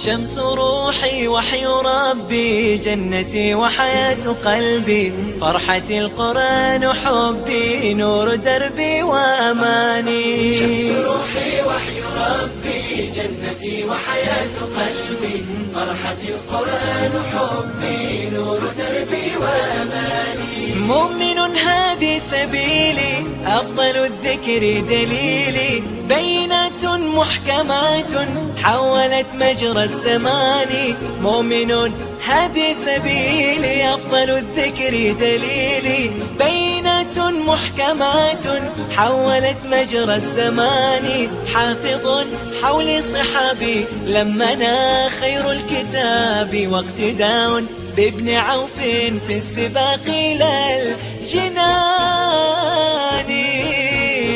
شمس روحي وحي ربي، جنتي وحياة قلبي، فرحتي القرآن حبي، نور دربي وأماني. شمس روحي وحي ربي، جنتي وحياة قلبي، فرحتي القرآن حبي، نور دربي وأماني. مؤمن هذه سبيلي، أفضل الذكر دليلي، بينات محكمات حولت مجرى الزمان. مؤمن هذه سبيلي، أفضل الذكر دليلي، بينات محكمات حولت مجرى الزمان. حافظ حول صحابي لمنا خير الكتاب، واقتداء بابن عوف في السباق إلى الجنان.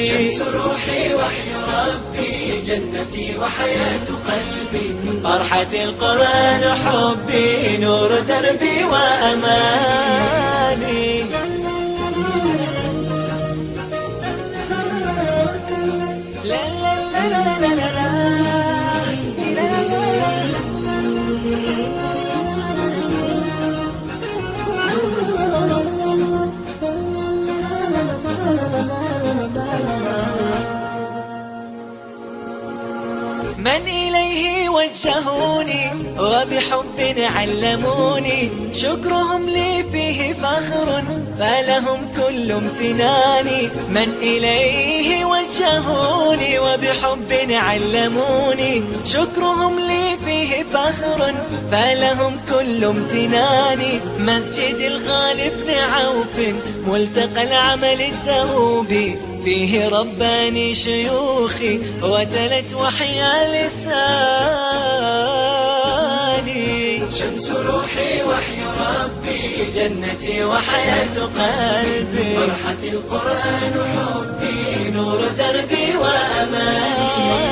شمس روحي وحي ربي، جنتي وحياة قلبي، فرحتي القرآن حبي، نور دربي وأماني. لا لا لا لا لا لا من إليه وجهوني وبحب علموني، شكرهم لي فيه فخر فلهم كل امتناني. من إليه وجهوني وبحب علموني، شكرهم لي فيه فخر فلهم كل امتناني. مسجد الغالب بن عوف، ملتقى العمل الدؤوبي، فيه رباني شيوخي وتلت وحيا لساني. شمس روحي وحي ربي، جنتي وحياة قلبي، فرحتي القرآن حبي، نور دربي وأماني.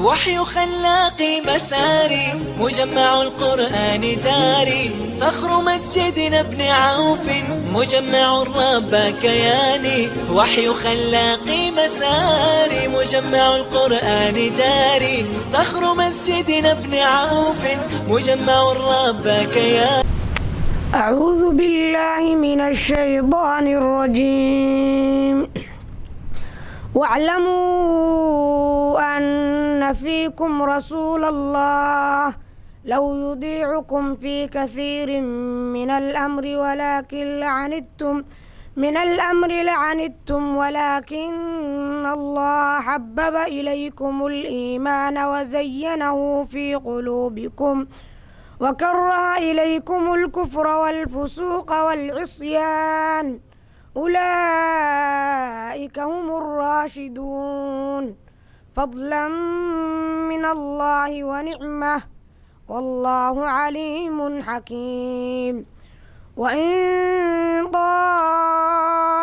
وحي خلاقي مساري، مجمع القرآن داري، فخر مسجدنا ابن عوف، مجمع الرب كياني. وحي خلاقي مساري، مجمع القرآن داري، فخر مسجدنا ابن عوف، مجمع الرب كياني. أعوذ بالله من الشيطان الرجيم. واعلموا أن فيكم رسول الله لو يطيعكم في كثير من الأمر لعنتم ولكن الله حبب إليكم الإيمان وزينه في قلوبكم وكره إليكم الكفر والفسوق والعصيان، أولئك هم الراشدون، فضلا من الله ونعمة، والله عليم حكيم. وإن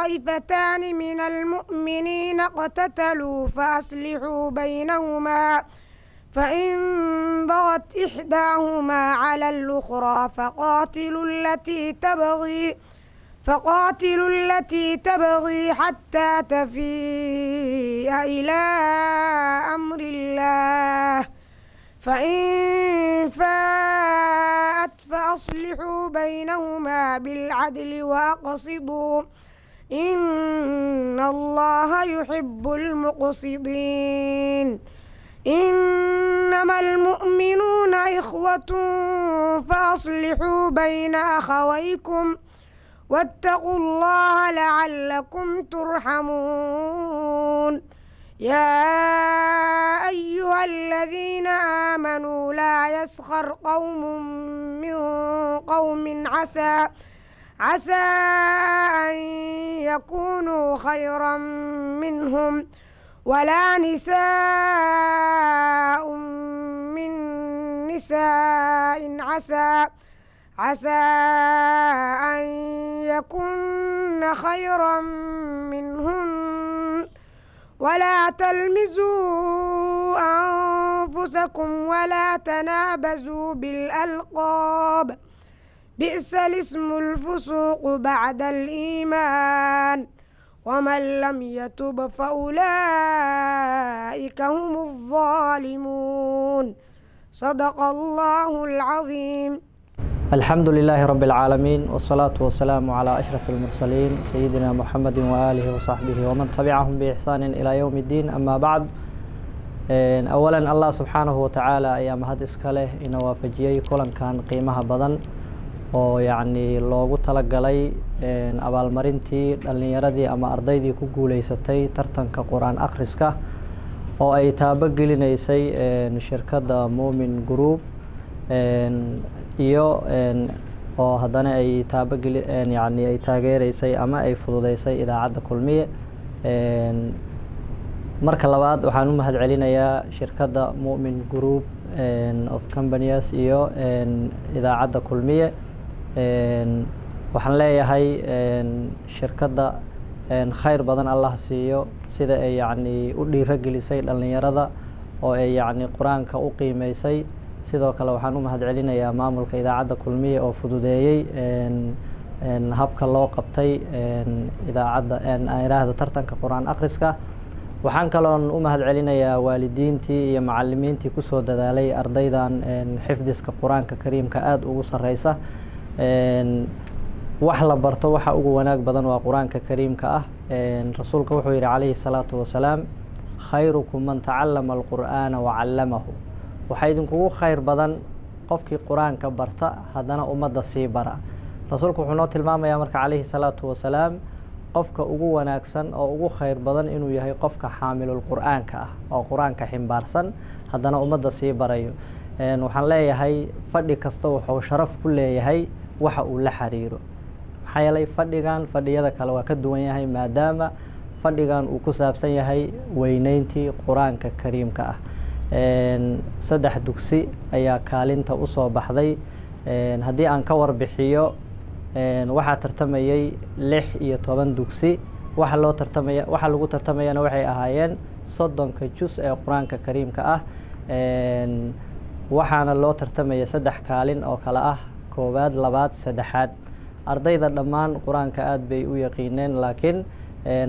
طائفتان من المؤمنين اقتتلوا فأصلحوا بينهما، فإن بغت إحداهما على الأخرى فقاتلوا التي تبغي حتى تفيء إلى أمر الله، فإن فاءت فأصلحوا بينهما بالعدل وأقسطوا، إن الله يحب المقسطين. إنما المؤمنون إخوة فأصلحوا بين أخويكم واتقوا الله لعلكم ترحمون. يا أيها الذين آمنوا لا يسخر قوم من قوم عسى أن يكونوا خيرا منهم، ولا نساء من نساء عسى أن يكن خيرا منهن ولا تلمزوا أنفسكم ولا تنابزوا بالألقاب بئس الاسم الفسوق بعد الإيمان ومن لم يتب فأولئك هم الظالمون صدق الله العظيم. الحمد لله رب العالمين والصلاة والسلام على أشرف المرسلين سيدنا محمد وآله وصحبه ومن تبعهم بإحسان إلى يوم الدين. أما بعد، أولا الله سبحانه وتعالى أيام هاد إسكاله إنه وافجيي كلن كان قيمها بدن oo yacni loogu talagalay abaalmarintii dhallinyaradii ama ardaydii ku guuleysatay tartanka qur-aan akhriska oo ay taabagelineysay shirkadda Moomin Group iyo oo haddana ay yacni ay taageereysay ama ay fududeysay idaacadda Kulmiye. marka labaad waxaan u mahad celinayaa shirkadda Moomin Group of companies iyo idaacadda Kulmiye. waxaan leeyahay shirkadda khayr badan Allah siiyo sida ay yacni u dhiiragelisay dhallinyarada oo ay yacni quraanka u qiimeysay. sidoo kale waxaan u mahad celinayaa maamulka idaacadda Kulmiye oo fududeeyay habka loo qabtay idaacadda iraahdo tartanka quraan akhriska. waxaan kaloon u mahad celinayaa waalidiintii iyo macallimiintii ku soo dadaalay ardaydan xifdiska quraanka kariimka aad ugu sareysa. wax la barto waxa ugu wanaag badan waa quraanka kariimka ah. rasuulka wuxuu yiri calayhi salaatu wasalaam khayrukum man ta'allama al-qur'ana wa 'allamahu. waxa idinkugu khayr badan qofkii quraanka barta haddana ummadda sii bara. rasuulku wuxuu noo tilmaamayaa marka calayhi salaatu wasalaam qofka ugu wanaagsan oo ugu khayr badan inuu yahay qofka xaamilul quraanka ah oo quraanka ximbaarsan haddana ummadda sii barayo. waxaan leeyahay fadhi kasta wuxuu sharaf ku leeyahay waxa uu la xiriiro. maxaa yeelay fadhiyada kale waa ka duwan yahay maadaama fadhigan uu ku saabsan yahay weynayntii quraanka kariimka ah. 3 dugsi ayaa kaalinta u soo baxday. haddii aan ka warbixiyo waxaa tartamayay 16 dugsi. waxa lagu tartamayana waxay ahaayeen 30 juz ee quraanka kariimka ah. waxaana loo tartamaya 3 kaalin oo kala ah koowaad, labaad, saddexaad. ardayda dhammaan quraanka aad bay u yaqiineen, laakiin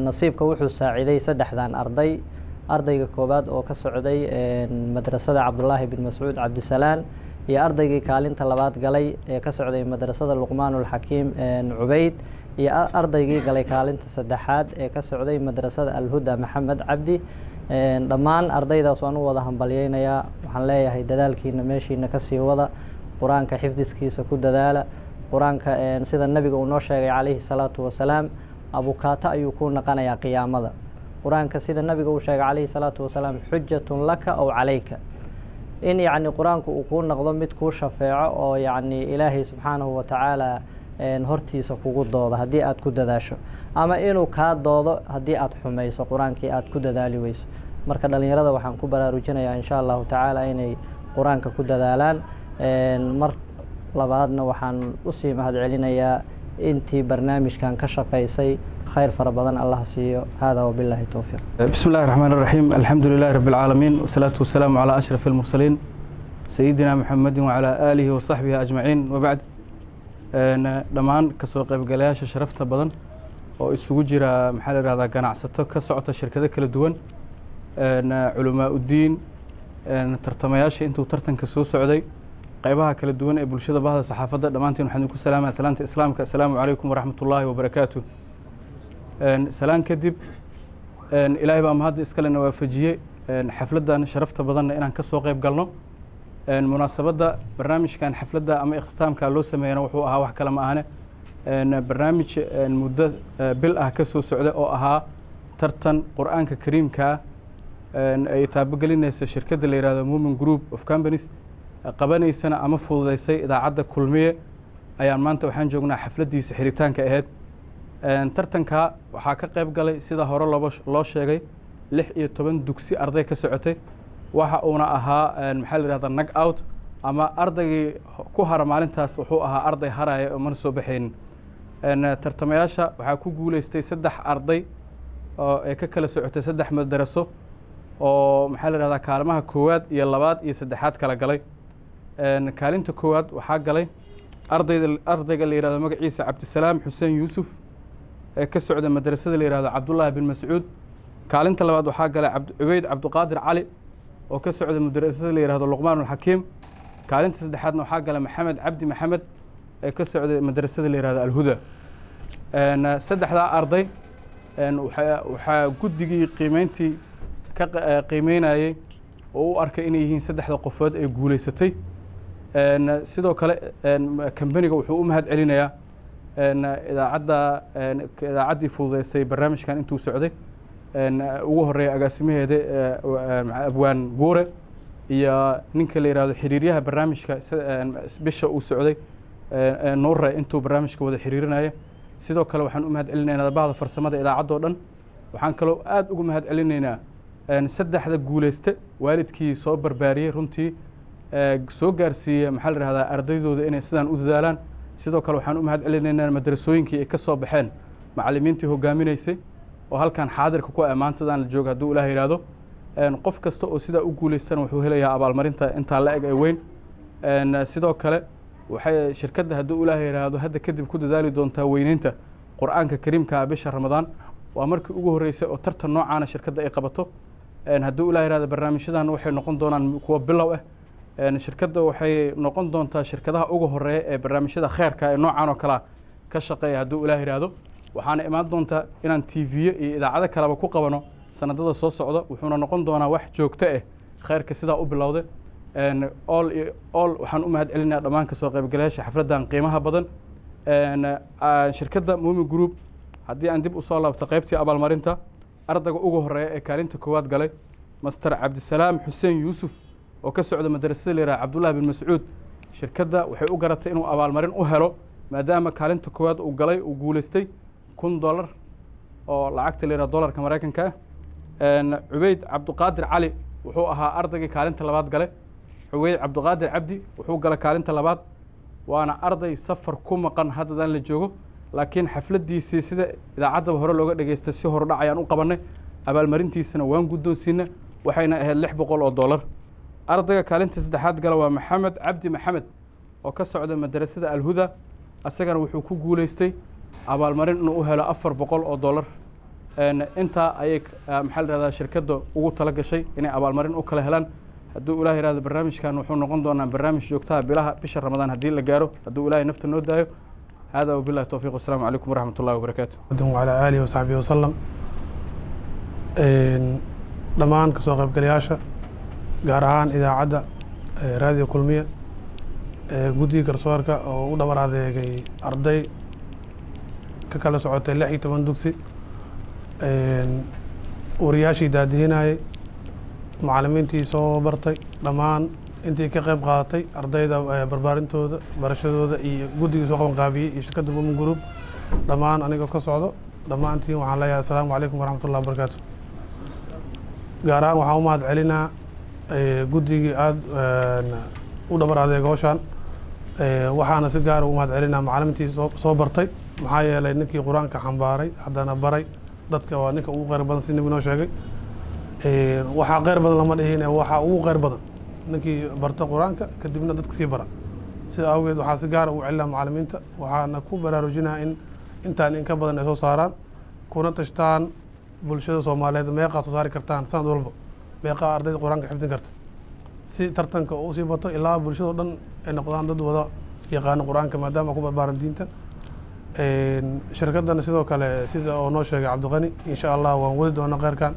nasiibka wuxuu saaciday 3dan arday. ardayga koowaad oo ka socday madrasada Cabdullaahi bin Mas'uud Cabdisalaan iyo ardaygii kaalinta labaad galay ee ka socday madrasada Luqmaanul Hakiim Ubayd iyo ardaygii galay kaalinta saddexaad ee ka socday madrasada Al-Huda Maxamed Cabdi. dhammaan ardaydaas waan u wada hambalyeynaya. waxaan leeyahay dadaalkiina meeshiina ka sii wada, quraanka xifdiskiisa ku dadaala. quraanka sida nabiga uu noo sheegay calayhi salaatu wasalaam abukaata ayuu ku naqanayaa qiyaamada. quraanka sida nabiga uu sheegay calayhi salaatu wasalaam xujjatun laka aw calayka. in yacni quraanku uu ku noqdo mid ku shafeeco oo yacni ilaahay subxaanahu wa tacaala hortiisa kugu doodo haddii aad ku dadaasho, ama inuu kaa doodo haddii aad xumayso quraankii aad ku dadaali weyso. marka dhalinyarada waxaan ku baraarujinayaa insha allahu tacaala inay quraanka ku dadaalaan. mar labaadna waxaan usii mahad celinayaa intii barnaamijkan ka shaqaysay. خير فربضان الله سيو. هذا وبالله التوفيق. بسم الله الرحمن الرحيم. الحمد لله رب العالمين والصلاة والسلام على أشرف المرسلين سيدنا محمد وعلى آله وصحبه أجمعين. وبعد دمان كسوق بقلاش شرفت بدن وإسوق جرا محل هذا كان عصته كسعة الشركة كل الدول علماء الدين ترتمياش أنتوا ترتن كسو سعودي قيبها كل الدول بلشدة بعض الصحافة دمانتين وحنكم السلام سلامة إسلامك. السلام عليكم ورحمة الله وبركاته. سلام كدب إلهي بقى مهد إسكالنا وافجيه حفلة شرفت بدن إن كسو قيب قلنا مناسبة برنامج كان حفلة أما اختتام كان لو سمينا وحوها وح كلام أهنا برنامج المدة بالأه كسو سعودة أو أها ترتن قرآن كريم كا يتابق لنا الشركة اللي راد مومن جروب أوف كامبانيز قبلنا سنة أما فوضى سي إذا عدى كلمية أيام ما أنت وحين جونا حفلة دي سحريتان كأهد tartanka waxaa ka qayb galay sida hore loo sheegay 16 dugsi arday ka socotay. waxa uuna ahaa maxaa la yiraahdaa knock out ama ardaygii ku hara maalintaas wuxuu ahaa arday haraya oo man soo baxeen. tartamayaasha waxaa ku guuleystay 3 arday oo ay ka kala socotay 3 madaraso oo maxaa la yiraahdaa kaalmaha koowaad iyo labaad iyo saddexaad kala galay kaalinta koowaad waxaa galay ardayga la yiraahdo magaciisa Cabdisalaam Xuseen Yuusuf ee ka socda madrasada la yiraahdo Cabdullah bin Mas'uud kaalinta labaad waxaa galay Ubayd Cabdiqaadir Cali oo ka socda madrasada la yiraahdo Luqmaan al-Hakiim kaalinta saddexaadna waxaa galay Maxamed Cabdi Maxamed ee ka socda madrasada la yiraahdo Al-Huda saddexda arday waxaa guddigii qiimeyntii ka qiimeynayay oo u arkay inay yihiin saddexda qofood ee guuleysatay sidoo kale kambaniga wuxuu u mahad celinayaa idaacaddii fududeysay barnaamijkan intuu socday ugu horeeya agaasimaheeda abwaan guure iyo ninka la yiraahdo xiriiryaha barnaamijka bisha uu socday nuure intuu barnaamijka wada xiriirinaya sidoo kale waxaan u mahad celinaynaa bahda farsamada idaacadoo dhan waxaan kaloo aad ugu mahad celinaynaa saddexda guuleyste waalidkii soo barbaariyey runtii soo gaarsiiyey maxaa la yiraahdaa ardaydooda inay sidaan u dadaalaan sidoo kale waxaan u mahad celinaynaa madrasooyinkii ay ka soo baxeen macallimiintii hogaaminaysay oo halkan xaadirka ku maantadan la joogo hadduu ilaahay yiraahdo qof kasta oo sidaa u guuleystana wuxuu helayaa abaalmarinta intaa la eg ee weyn sidoo kale waxay shirkadda hadduu ilaahay yiraahdo hadda kadib ku dadaali doontaa weynaynta qur'aanka kariimka bisha ramadaan waa markii ugu horeysay oo tartan noocaana shirkadda ay qabato hadduu ilaahay yiraahdo barnaamijyadan waxay noqon doonaan kuwa bilow ah shirkadda waxay noqon doontaa shirkadaha ugu horeeya ee barnaamijyada khayrka ee noocan oo kala ka shaqeeya hadduu ilaahay yiraahdo waxaana imaan doontaa inaan TV iyo idaacado kaleba ku qabano sanadada soo socda wuxuuna noqon doonaa wax joogto ah khayrka sidaa u bilowday all waxaan u mahad celinayaa dhammaan kasoo qaybgalayaasha xafladdan qiimaha badan shirkadda Muumin Group haddii aan dib u soo laabto qaybtii abaalmarinta ardayga ugu horeeya ee kaalinta koowaad galay Master Cabdisalaam Xuseen Yuusuf oo ka socda madrasada la yiraahdo Cabdullah bin Mas'uud shirkadda waxay u garatay inuu abaalmarin u helo maadaama kaalinta koowaad uu galay uu guuleystay $1,000 oo lacagta la yiraahdo dollarka Mareykanka Ubayd Cabdiqaadir Cali wuxuu ahaa ardaygii kaalinta labaad galay Ubayd Cabdiqaadir Cabdi wuxuu galay kaalinta labaad waana arday safar ku maqan haddan la joogo laakiin xafladiisii sida idaacadda hore looga dhageystay si hor dhac ayaan u qabanay abaalmarintiisana waan guddoonsiinay waxayna ahayd $600 ardayga kaalinta saddexaad gala waa Maxamed Cabdi Maxamed oo ka socda madrasada Al-Huda asagana wuxuu ku guuleystay abaalmarin inuu u helo $400 inta ayay maxaa la yiraahdaa shirkadda ugu tala gashay inay abaalmarin u kala helaan hadduu ilaahay yiraahdo barnaamijkan wuxuu noqon doonaa barnaamij joogto ah bisha Ramadaan haddii la gaaro hadduu ilaahay nafta noo daayo هذا وبالله التوفيق والسلام عليكم ورحمة الله وبركاته وعلى آله وصحبه وسلم دمان كسو قيبقلياشا gaar ahaan idaacadda raadiyo kulmiye guddiga garsoorka oo u dhabar adeegay arday ka kala socotay 16 dugsi wariyaashii daadihinayay macallimiintii soo bartay dhammaan intii ka qayb qaadatay ardayda barbaarintooda barashadooda iyo guddigii soo qaban qaabiyey iyo shirkadda Muumin Group dhammaan anigoo ka socdo dhammaantiin waxaan leeyahay assalaamu calaykum waraxmatullahi wabarakaatu gaar ahaan waxaan u mahad celinaa guddigii aad u dhabar adeega hawshaan waxaana si gaar u mahad celinaa macallimiintii soo bartay maxaa yeelay ninkii qur-aanka xambaaray haddana baray dadka waa ninka ugu khayr badan si nabi noo sheegay waxaa khayr badan lama dhihin waxaa ugu khayr badan ninkii barta qur-aanka kadibna dadka sii bara sida awgeed waxaa si gaar u celinaa macallimiinta waxaana ku baraarujinaa in intaan in ka badan ay soo saaraan kuna tashtaan bulshada Soomaaliyeed meeqa soo saari kartaan sanad walba meeqa ardayda qur-aanka xifdin karta si tartanka uu sii bato ilaa bulshada dhan ay noqdaan dad wada yaqaan qur-aanka maadaama ku barbaaran diinta shirkadana sidoo kale sida oo noo sheegay Cabdiqani insha Allah waan wadi doonaa qeyrkan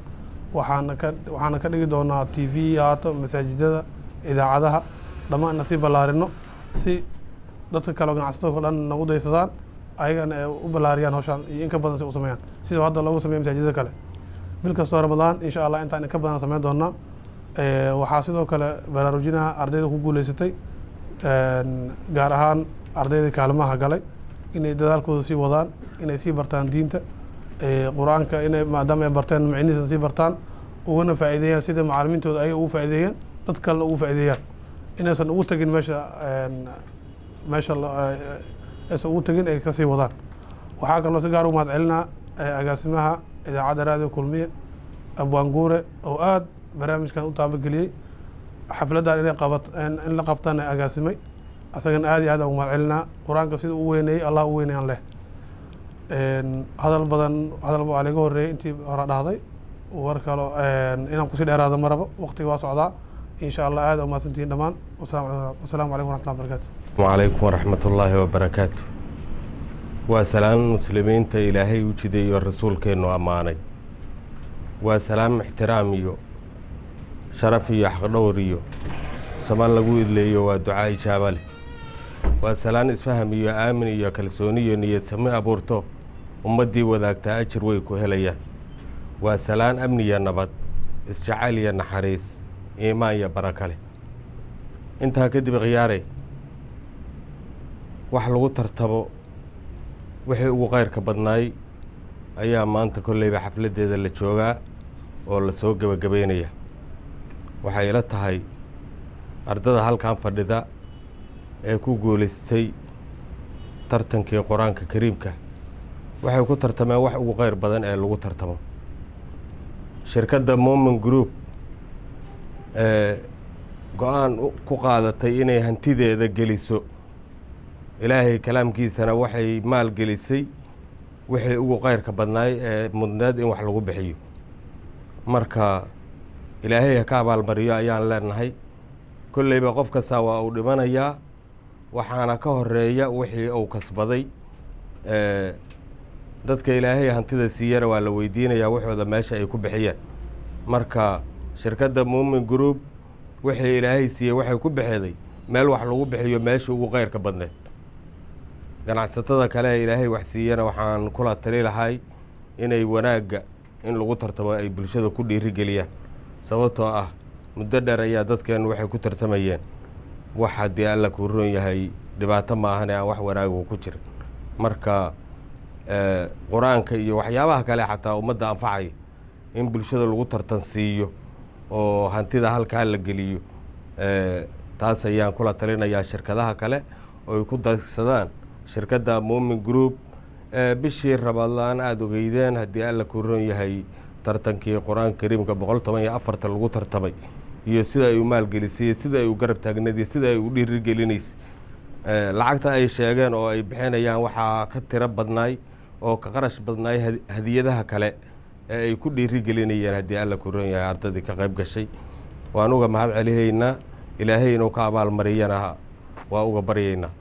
waxaana ka dhigi doonaa TV haato masaajidada idaacadaha dhammaan nasiib balaarino si dadka kale ganacsatada dhan nagu daysadaan ayagana u balaariyaan hawshaan iyo in ka badan si u sameeyaan sidoo hadda loogu sameeyo masaajidada kale bil kasta Ramadaan insha Allah intaan in ka badan sameyn doonaa waxaa sidoo kale baraarujinaa ardayda ku guuleysatay gaar ahaan ardayda kaalmaha galay inay dadaalkooda sii wadaan inay sii bartaan diinta qur-aanka inay maadaama ay barteen macnihiisa sii bartaan ugana faa'iideeyaan sida macallimiintooda ay ugu faa'iideeyaan dad kale ugu faa'iideeyaan inaysan ugu tagin meesha aysan ugu tagin ay ka sii wadaan waxaa kaloo si gaar u mahad celinaa agaasimaha idaacadda raadiyo kulmiye abwaan guure oo aad barnaamijkan u taabageliyey xafladdan in la qabtana agaasimay asagana aad iyo aad ugu mahad celinaa qur-aanka sida u weyneeyey allah u weynayaan leh hadal baa laga horreeyey intii hore dhahday war kalo inaan kusii dheeraado ma rabo waqtiga waa socdaa insha allah aad umahadsantihiin dhammaan wasalaamu calaykum waraxmatullahi wabarakaatu wacalaykum waraxmatullaahi wabarakaatu waa salaan muslimiinta ilaahay u jideeyo rasuulkeennu ammaanay waa salaam ixtiraam iyo sharaf iyo xaqdhowr iyo samaan lagu idleeyo waa ducaa ijaaba leh waa salaan isfaham iyo aamin iyo kalsooni iyo niyad sami abuurto ummaddii wadaagtaa ajir way ku helayaan waa salaan amni iyo nabad isjacayl iyo naxariis iimaan iyo baraka leh intaa kadib khiyaare wax lagu tartamo wixii ugu qayrka badnaay ayaa maanta kolleyba xafladdeeda la joogaa oo la soo gebagabeynaya waxay ila tahay ardada halkan fadhida ee ku guulaystay tartankii qur-aanka kariimka waxay ku tartameen wax ugu qayr badan ee lagu tartamo shirkadda Moomin Group go-aan ku qaadatay inay hantideeda geliso ilaahay kalaamkiisana waxay maal gelisay wixii ugu qayrka badnaay ee mudnaad in wax lagu bixiyo marka ilaahay ha ka abaalmariyo ayaan leenahay kolleyba qof kastaa waa uu dhimanayaa waxaana ka horeeya wixii uu kasbaday dadka ilaahay hantida siiyana waa la weydiinayaa waxooda meesha ay ku bixiyeen marka shirkadda Moomin Group wixii ilaahay siiyey waxay ku bixiday meel wax lagu bixiyo meesha ugu qayrka badneed ganacsatada kale ee ilaahay wax siiyana waxaan kula tali lahay inay wanaagga in lagu tartamo ay bulshada ku dhiirigeliyaan sababtoo ah muddo dheer ayaa dadkeen waxay ku tartamayeen wax haddii alla kuu roon yahay dhibaato maahan ee aan wax wanaagu ku jirin marka qur-aanka iyo waxyaabaha kale xataa ummadda anfacaya in bulshada lagu tartan siiyo oo hantida halkaa la geliyo taas ayaan kula talinayaa shirkadaha kale oo ay ku darsadaan shirkadda Moomin Group bishii Ramadaan aad ogeydeen haddii alla kuu roon yahay tartankii qur-aanka kariimka 114 lagu tartamay iyo sida ay u maalgelisay sida ay u garab taagnayd sida ay u dhiirigelinaysay lacagta ay sheegeen oo ay bixinayaan waxaa ka tiro badnaay oo ka qarash badnaay hadiyadaha kale ee ay ku dhiirigelinayeen haddii alla kuu roon yahay ardadii ka qayb gashay waan uga mahad celihaynaa ilaahay inuu ka abaalmariyana waa uga baryaynaa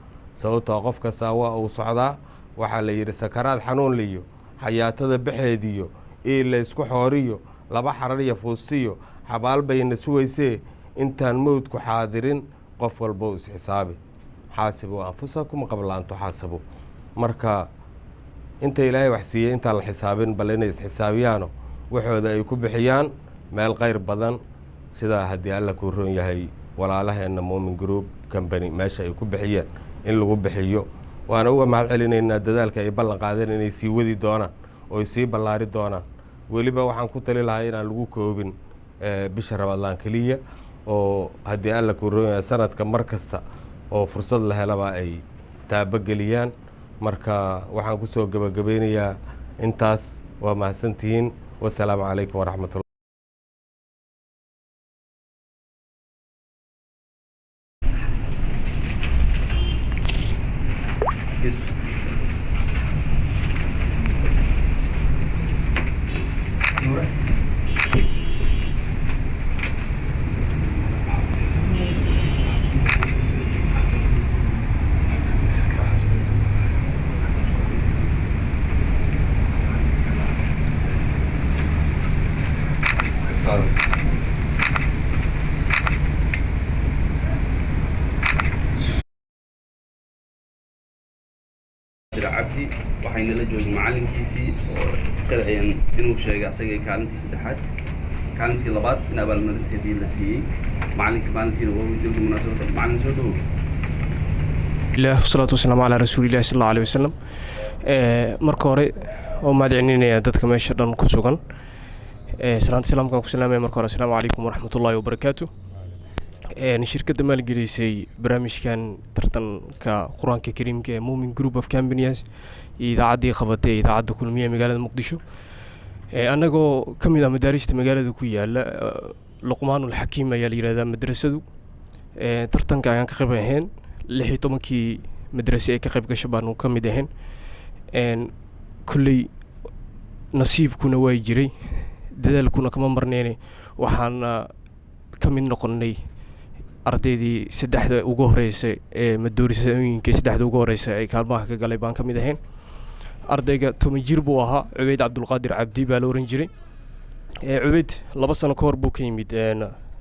sababtoo qof kasta waa uu socdaa waxaa la yidhi sakaraad xanuun liyo xayaatada baxeediyo ii la isku xooriyo laba xarar iyo fuustiyo xabaal bayna sugaysee intaan mowdku xaadirin qof walbo isxisaabi xaasibu anfusakum qabla an tuxaasabu marka inta ilaahay wax siiyey intaan la xisaabin bal inay isxisaabiyaano waxooda ay ku bixiyaan meel qayr badan sidaa haddii alla kuu roon yahay walaalaheenna Moomin Group Company meesha ay ku bixiyeen in lagu bixiyo waana uga mahad celinaynaa dadaalka ay ballan qaadeen inay sii wadi doonaan oo sii ballaari doonaan weliba waxaan ku tali lahaa inaan lagu koobin bisha Ramadaan kaliya oo haddii alla kuu roon yahay sanadka mar kasta oo fursad la helaba ay taabageliyaan marka waxaan ku soo gabagabeynayaa intaas waa mahadsantihiin wasalaamu calaykum waraxmatullahi cabdi waxayna la joogay macalinkiisii oo qirayeen inuu sheegay asaga kaalintii saddexaad kaalintii labaad in abaalmarinteedii la siiyey macalinka maalintiina waa joogay munaasabada macalin soo dhawow الله والصلاة والسلام على رسول الله صلى الله عليه وسلم marka hore oo mahadcelinaya dadka meesha dhan ku sugan salaanta salaamka ku salaamay marka hore assalaamu calaykum waraxmatullaahi wabarakaatuh shirkadda maalgelisay barnaamijkan tartanka qur-aanka kariimka ee Moomin Group of Companies iyo idaacaddii qabatay idaacadda kulmiye ee magaalada Muqdisho annagoo ka mid ah madaarista magaalada ku yaala Luqmaanul Xakiim ayaa la yiraahdaa madrasadu tartanka ayaan ka qayb ahayn 16kii madrasa ee ka qayb gashay baan ka mid ahayn kulley nasiibkuna waa jiray dadaalkuna kama marneen waxaan ka mid noqonnay ardaydii saddexda ugu horeysay ee madoorisooyinka saddexda ugu horeysay ay kaalmaha ka galay baan ka mid ahayn ardayga 10 jir buu ahaa Cubayd Cabdulqaadir Cabdi baa la oran jiray Cubayd 2 sano ka hor buu ka yimid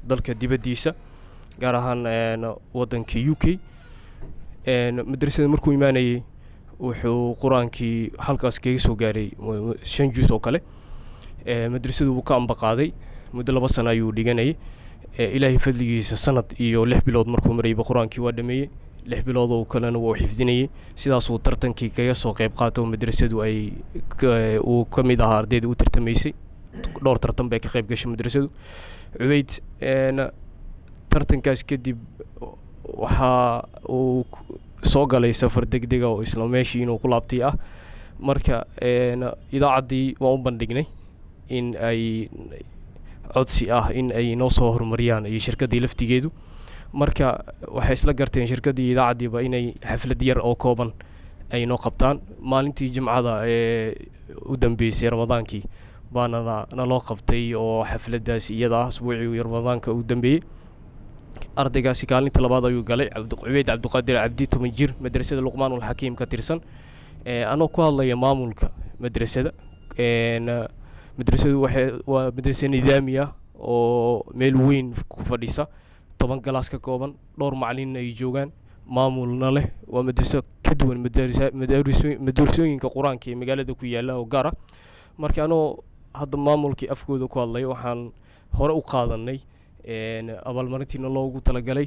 dalka dibadiisa gaar ahaan wadanka UK madrasada markuu imaanayay wuxuu quraankii halkaas kaga soo gaaray 5 juz oo kale madrasadu uu ka ambaqaaday muddo 2 sano ayuu dhiganayay ilaahay fadligiisa sanad iyo 6 bilood markuu maray quraankii waa dhameeyay 6 bilood oo kalena wuu xifdinayay sidaas uu tartankii kaga soo qayb qaato madrasadu ay uu ka mid ahaa ardayda u tartamaysay dhowr tartan bay ka qayb gashay madrasadu Cubayd tartankaas kadib waxa uu soo galay safar degdeg ah oo isla meeshii inuu ku laabtay ah marka idaacaddii waan u bandhignay in ay codsi ah in ay noo soo horumariyaan iyo shirkaddii laftigeedu marka waxay isla garteen shirkaddii idaacaddiiba inay xaflad yar oo kooban ay noo qabtaan maalintii jimcada ee u dambeysay ramadaankii baana naloo qabtay oo xafladdaas iyada asbuucii ramadaanka u dambeeyey ardaygaasi kaalinta labaad ayuu galay Cubayd Cabdulqaadir Cabdi 10 jir madrasada Luqmaanul Xakiim ka tirsan anoo ku hadlaya maamulka madrasada madrasadu waa madrasa nidaami ah oo meel weyn ku fadhisa 10 galaas ka kooban dhowr macallin ay joogaan maamulna leh waa madrasa ka duwan madrasooyinka quraanka ee magaalada ku yaala oo gaar ah marka anoo hadda maamulkii afkooda ku hadlay waxaan hore u qaadanay abaalmarintiina loogu talagalay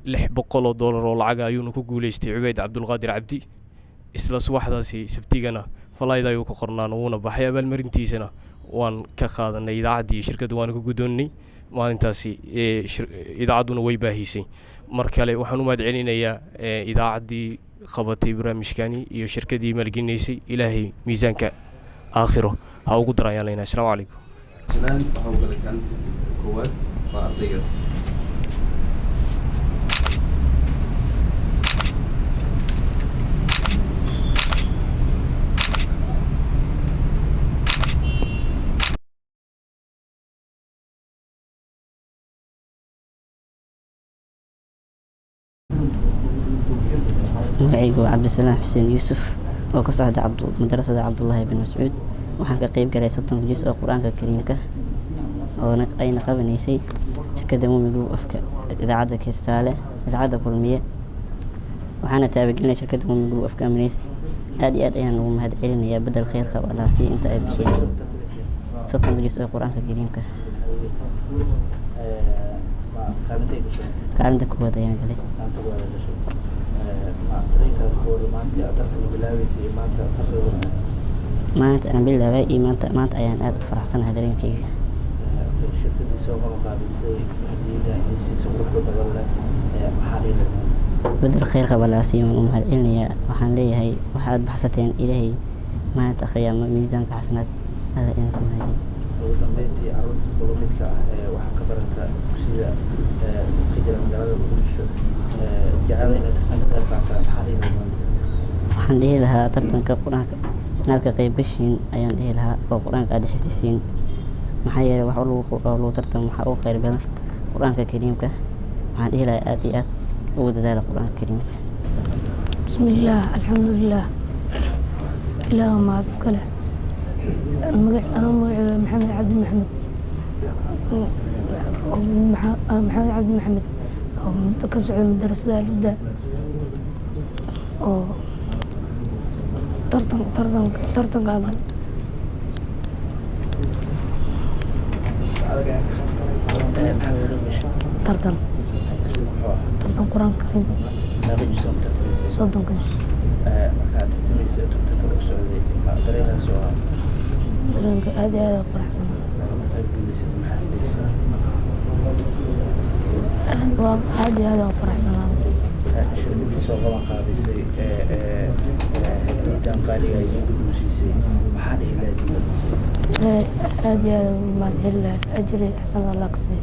$600 oo lacag ayuuna ku guuleystay Cubayd Cabdulqaadir Cabdi isla subaxdaasi sabtigana falayda ayuu ka qornaan uuna baxay abaalmarintiisana waan ka qaadanay idaacaddii shirkadda waan ku gudoonnay maalintaasi idaacadduna way baahisay mar kale waxaan u mahadcelinayaa idaacaddii qabatay barnaamijkani iyo shirkaddii maalgelinaysay ilaahay miisaanka aakhiro ha ugu darayaan leena assalaamu calaykum سلام وحاول لك أنت كواد فأعطيك magacaygu waa cabdisalaam xuseen yuusuf oo ka socda madrasada cabdullaahi bin mascuud waxaan ka qayb galay 30 juz oo quraanka kariimka oo ayna qabanaysay shirkadda Moomin Group of idaacadda Kirsaale idaacadda kulmiye waxaana taabagelinay shirkadda Moomin Group of Companies aad iyo aad ayaan ugu mahadcelinayaa bedel khayr qaba Allaasi inta ay bixiyeen 30 juz oo quraanka kariimka kaalinta koowaad ayaan galay maanta aan bilaabay iyo maanta ayaan aad u faraxsanahay dareenkayga shirkaddii soo qabanqaabisay hadiyadda inaysiisa quruxda badan leh maxaa leedahay bedel khayr qaba Allaasi waan u mahadcelinayaa waxaan leeyahay waxaad baxsateen ilaahay maanta qiyaamo miisaanka xasanaad alla idinku mahadiyo ugu dambeyntii carruurta kula midka ah waxaa ka barata dugsida ka jira magaalada Muqdisho jecel inaad ka qayb qaataan maxaa leedahay waxaan dhihi lahaa tartanka quraanka inaad ka qayb gashiin ayaan dhihi lahaa oo quraanka aad xifdisiin maxaa yeelay wax lagu tartan waxa uu khayr badan quraanka kariimka waxaan dhihi lahaa aad iyo aad ugu dadaala quraanka kariimka bismillaah alxamdulillaah ilaahu mahad iska leh magacayga maxamed cabdi maxamed oo muddo ka socda madrasada Al-Huda oo tartan gaaban tartan quraanka kariimka صدق dareenka aad iyo aad u faraxsan aad iyo aad aan faraxsanaa shirkadii soo qaban qaadisay hadiisaan qaaliga ay guddoonsiisay maxaa dhihi lahayd aad iyo aad ugu mahadcelin lahaa ajri xasan allah ka siiyo